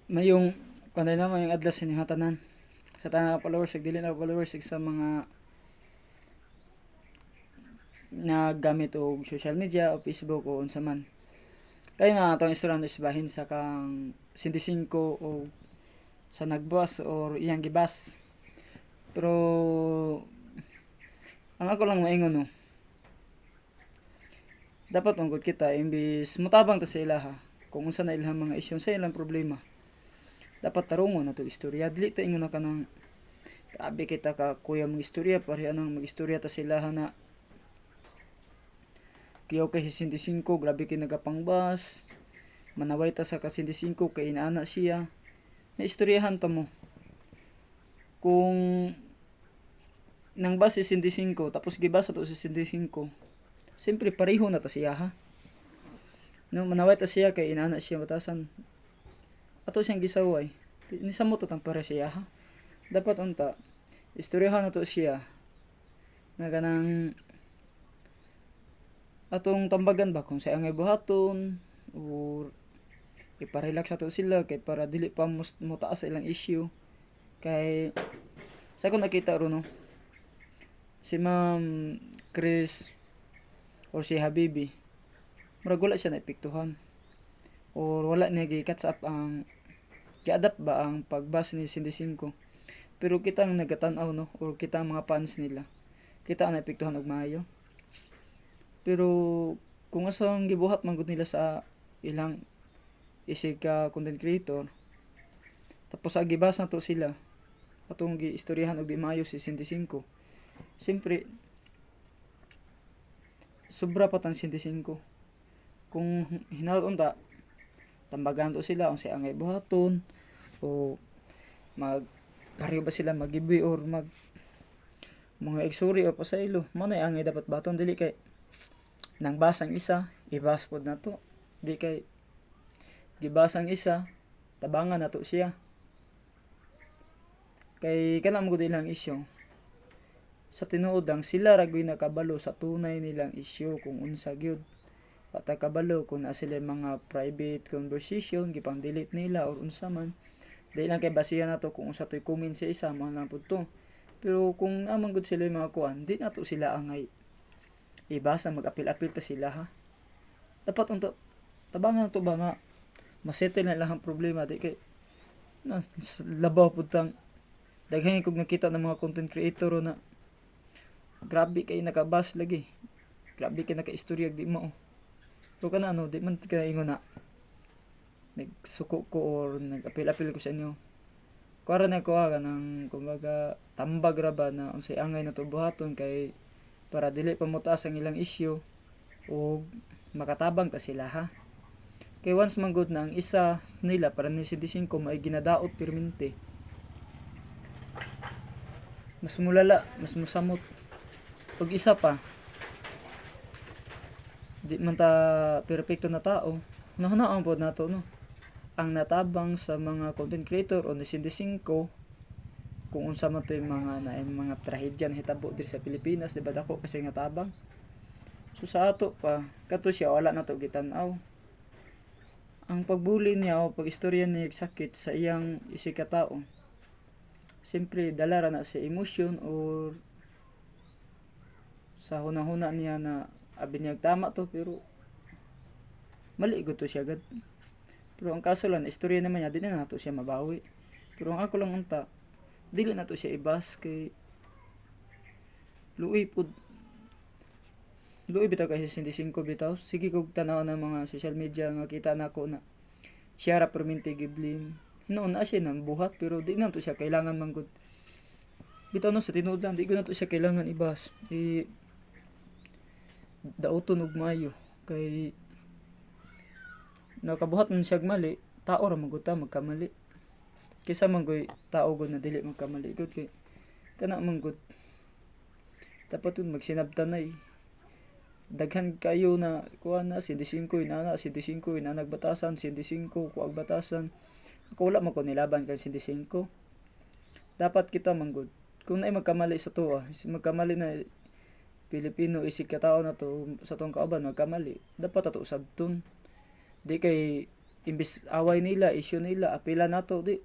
Mayong kanay na mayong adlas sa inyong tanan sa tanang followers ug dili na followers sa mga nagamit og social media o Facebook o unsa man. Kaya na atong istorya isbahin sa kang 25 o sa nagbas or iyang gibas. Pero ang ako lang maingon no, dapat ungkod kita imbis mutabang ta sa ilaha kung unsa na ilang mga isyu sa ilang problema. Dapat tarungon na to istorya. Dili ta ingon na kanang grabe kita ka kuya mag istorya pareha nang mag istorya ta sa ilaha na kiyaw kay 65 grabe kay nagapangbas. Manaway ta sa ka 65 kay inaana siya. Na istoryahan ta mo. Kung nang bas 65 tapos gibasa to 65. Siyempre pareho na ta siya ha. No manaway ta siya kay inaana siya batasan. Ato siyang gisaway. Ni sa mo to tang para siya ha. Dapat unta istoryahan na to siya. Na kanang atong tambagan ba kung sa angay buhaton or iparelax ato sila kay para dili pa mo taas sa ilang issue kay sa akong nakita ron no si Ma'am Chris or si Habibi murag wala siya naepektuhan or wala niya gi-catch up ang gi-adapt ba ang pagbas ni Cindy 5 pero kita ang nagatan-aw no or kita ang mga fans nila kita ang naepektuhan og maayo. Pero kung asang gibuhat man gud nila sa ilang isig ka content creator tapos agibas na to sila atong giistoryahan og di maayo si 65. Siyempre sobra pa tang 65. Kung hinaut unta tambagan to sila unsay angay buhaton o mag pareho ba sila mag-giveaway or mag mga eksuri o pasaylo man ay angay dapat baton dili kay nang basang isa ibas pod nato di kay gibasang isa tabangan nato siya kay kana mo gud ilang isyu sa tinuod lang sila ragoy nakabalo sa tunay nilang isyu kung unsa gyud patay kabalo kung na sila mga private conversation gipang delete nila or unsa man dili lang kay basihan nato kung unsa toy comment sa isa man lang pud to pero kung amang gud sila mga kuan di nato sila angay ibasa mag-apil-apil ta sila ha. Dapat unta tabangan to ba nga masettle na lang ang problema di kay na labaw pud tang daghan kog nakita ng mga content creator na grabe kay nakabas lagi. Grabe kay naka-istorya di mao. Pero kana ano di man ka ingon na nagsuko ko or nag-apil-apil ko sa inyo. Kuara na ko ng kumbaga tambag ra ba na unsay angay na to buhaton kay para dili pa mo taas ang ilang issue o makatabang ta sila ha. Kay once man good na ang isa nila para ni 5 may ginadaot permente. Mas mulala, mas musamot. Pag isa pa di man ta perpekto na tao. Nahunaon pod nato no. Ang natabang sa mga content creator o ni 5 kung unsa man toy mga trahedya na hitabo diri sa Pilipinas di ba dako kasi nga tabang so sa ato pa kato siya wala na to gitan-aw ang pagbuli niya o pagistorya niya sakit sa iyang isig ka tawo siyempre dala ra na sa emotion or sa hunahuna niya na abi niya tama to pero mali gud to siya gad pero ang kaso lang istorya naman niya di na nato siya mabawi pero ang ako lang unta dili na to siya ibas kay luoy bitaw kay 65 bitaw sige kog tanaw ng mga social media nga kita nako na siya ra permente giblim hinuon na siya nang buhat pero di na to siya kailangan manggod bitaw no sa tinuod lang di ko na to siya kailangan ibas dauton og maayo kay nakabuhat man siya mali tao ra magud ta magkamali kisa man goy tao gud na dili magkamali gud kay kana man gud dapat yun magsinabtanay daghan kayo na kuha na 5 inana 5 ina nagbatasan 5 kuag batasan ako wala man ko nilaban kay 5 dapat kita man gud kung naay magkamali sa tuwa magkamali na Pilipino isig ka tao na to sa tong kauban magkamali dapat ato sabton di kay imbis away nila, issue nila, apila nato di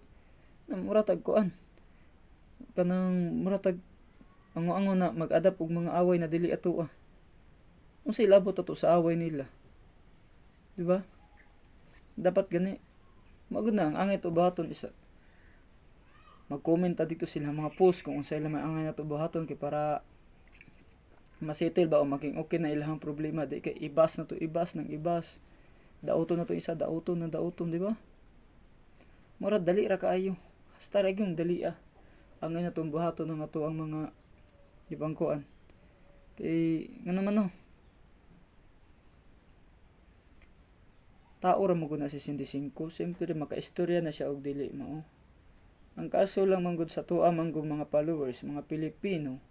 na muratag kuan kanang muratag ango-ango na mag-adapt og mga away na dili ato unsay labot ato sa away nila, di ba? Dapat gani magud na ang angay to buhaton isa mag-comment dito sila mga post kung unsay lang angay nato buhaton kay para masettle ba o maging okay na ilahang problema, di kay ibas na to ibas ng ibas, dauton na to isa dauton na dauton, di ba? Mura dali ra kaayo, hasta ra gyud dali angay na tong buhaton ng ato ang mga ibangkuan kay nga naman no tao ra mo gud na 65, siyempre makaistorya na siya og dili mao. Ang kaso lang manggod sa tuwa manggod mga followers, mga Pilipino,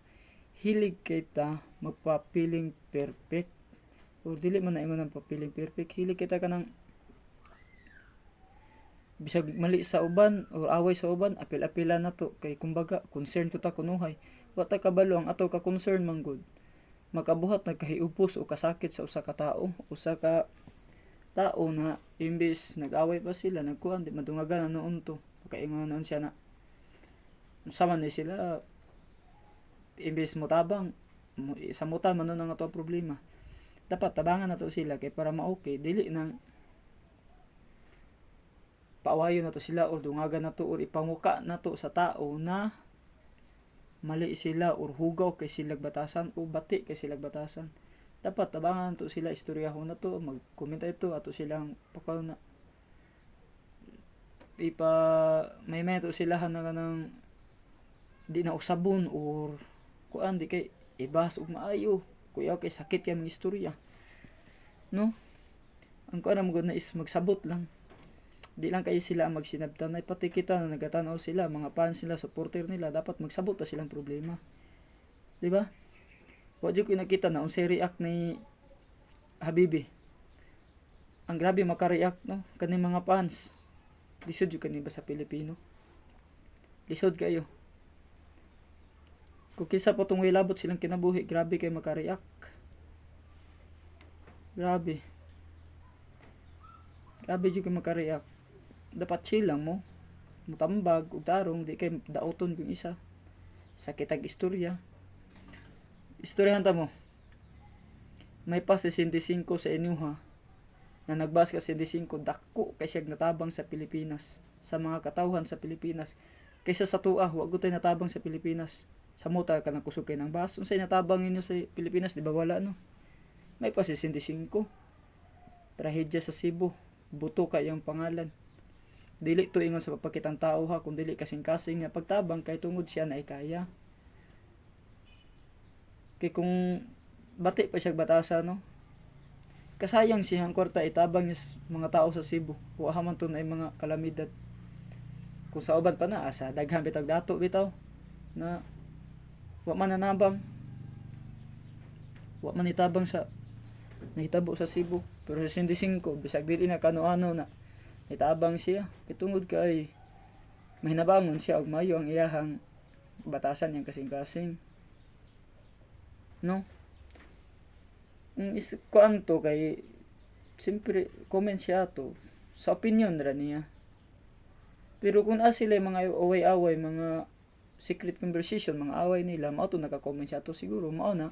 hilig kay ta magpapiling perfect. O dili man na ingon ang papiling perfect, hilig kita kanang bisag mali sa uban o away sa uban, apil-apila na to kay kumbaga concern ko ta kunuhay. Wa ta kabalo ang ato ka concern manggod. Makabuhat nagkahiupos o kasakit sa usa ka tao na imbis nag-away pa sila nagkuan di madungagan na noon to pagkaingon noon siya na sama ni sila imbis mo tabang sa mutan man ang ato problema, dapat tabangan nato sila kay para ma-okay, dili nang paawayon nato sila or dungagan nato or ipamuka nato sa tao na mali sila or hugaw kay sila batasan o bati kay sila batasan. Dapat tabangan to sila, istoryahon na to, mag-comment ito ato silang pakaw na may to sila na kanang di na usabon or kuan di kay ibas og maayo kuya kay sakit kay mga istorya, no? Ang kuan mo na is magsabot lang, di lang kayo sila magsinabtan ay pati kita na nagatanaw sila mga fans nila, supporter nila, dapat magsabot ta silang problema, di ba? Wa jud ko nakita na unsay react ni Habibi. Ang grabe maka-react no kani mga fans. Lisod jud kani ba sa Pilipino? Lisod kayo. Kung kisa pa tong labot silang kinabuhi, grabe kay maka-react. Grabe. Grabe jud kay maka-react. Dapat chill lang mo. Mutambag ug tarong di kay daoton yung isa. Sakitag istorya. Istoryahan ta mo. May pa 65 sa inyo na nagbas ka 65 dako kay siya natabang sa Pilipinas, sa mga katawhan sa Pilipinas. Kaysa sa tuwa, wa gud tay natabang sa Pilipinas. Sa muta ka nang kusog kay nang bas. Unsay natabang ninyo sa Pilipinas, di ba wala no? May pa 65. Trahedya sa Cebu. Buto kay ang pangalan. Dili to ingon sa papakitang tao kung dili kasing-kasing nga pagtabang kay tungod siya na ikaya. Kay kung bati pa siya batasa no, kasayang siyang kwarta itabang niya mga tao sa Cebu. Wa man to na mga kalamidad. Kung sa uban pa na asa daghan bitag dato bitaw na wa man nanabang. Wa man itabang sa nahitabo sa Cebu. Pero sa 65 bisag dili na kano-ano na itabang siya. Itungod kay mahinabangon siya og mayo ang iyahang batasan yang kasing-kasing. No? Kuan to kay siyempre comment siya to sa opinion ra niya. Pero kung sila mga away-away, mga secret conversation, mga away nila, mao to naka-comment siya to siguro mao na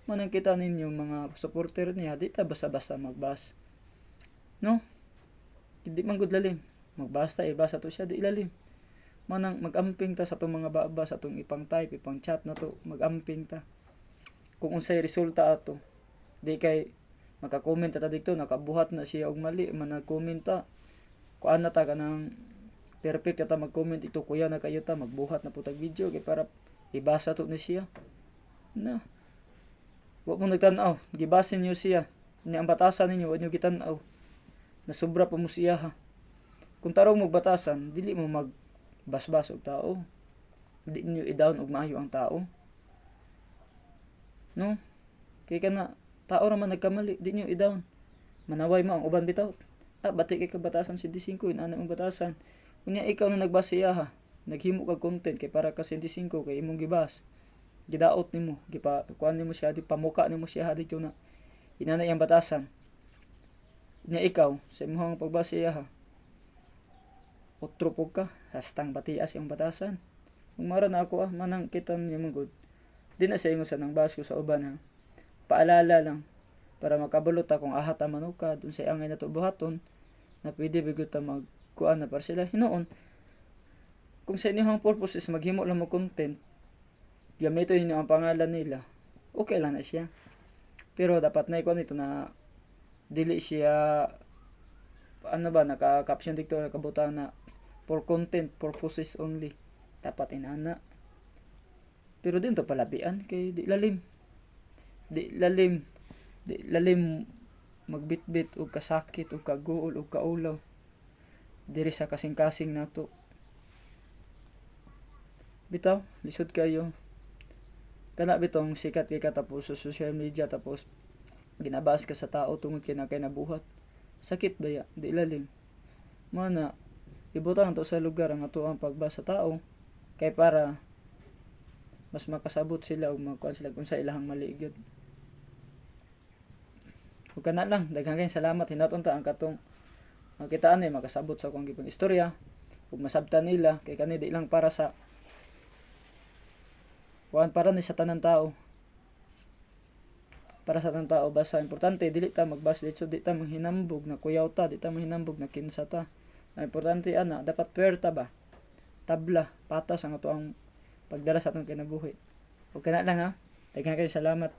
manang kita ninyo mga supporter niya di ta basta-basta magbas. No? Hindi man gud lalim. Magbasta ibasa to siya di ilalim. Manang mag-amping ta sa tong mga baba sa tong ipang type, ipang chat na to, mag-amping ta. Kung unsay resulta ato, di kay maka-comment ta dito nakabuhat na siya og mali man nag-comment ta kuan na ta kanang perfect ta mag-comment ito kuya na kayo ta magbuhat na putag video kay para ibasa to ni siya na wa mo nagtan-aw gibasin niyo siya ni ang batasan ninyo wa niyo gitan-aw na sobra pa mo siya kung tarong magbatasan dili mo magbasbas og tao, di niyo i-down og maayo ang tao, no? Kay kana tao ra man nagkamali, di niyo i-down. Manaway mo ang uban bitaw. Bati kay kabatasan 65 inana mong batasan. Unya ikaw na nagbasiya naghimo kag content kay para ka 65 kay imong gibas. Gidaot nimo, kuan nimo siya di pamuka nimo siya dito na inana yang batasan. Unya ikaw sa imong pagbasiya otro po ka, hastang patias yung batasan. Kung mara na ako manang kita niyo magud. Di na sa ingon sa nang basko sa uban ha. Paalala lang para makabulot ta kung ahat ta manukad unsay angay nato buhaton na pwede bigot ta magkuan na para sila hinuon. Kung sa inyong purpose is maghimo lang mo content, gamiton niyo ang pangalan nila. Okay lang na siya. Pero dapat na ikuan ito na dili siya ano ba naka-caption dito nakabutang na for content purposes only. Dapat inana. Pero din to palabian kay di lalim. Di lalim magbitbit og kasakit og kaguol og kaulaw. Diri sa kasing-kasing nato. Bitaw, lisod kayo. Kana bitong sikat kay ka tapos sa social media tapos ginabas ka sa tao tungod kay nabuhat. Sakit ba ya? Di lalim. Mana ibutang to sa lugar ang ato ang pagbasa tao kay para mas makasabot sila og magkuan sila kung sa ilahang mali gyud. Ug kana lang, daghang kay salamat hinaton ta ang katong kitaan ni makasabot sa akong gipang istorya ug masabtan nila kay kani di lang para sa para ni sa tanan tao. Para sa tanan tao basta importante dili ta magbasa dito di ta manghinambog na kuyaw ta, di ta manghinambog na kinsa ta. Ang importante ana dapat puwerta ba? Tabla, patas ang ato ang pagdala sa atong kinabuhi. Ug kana lang ha. Daghang kay salamat.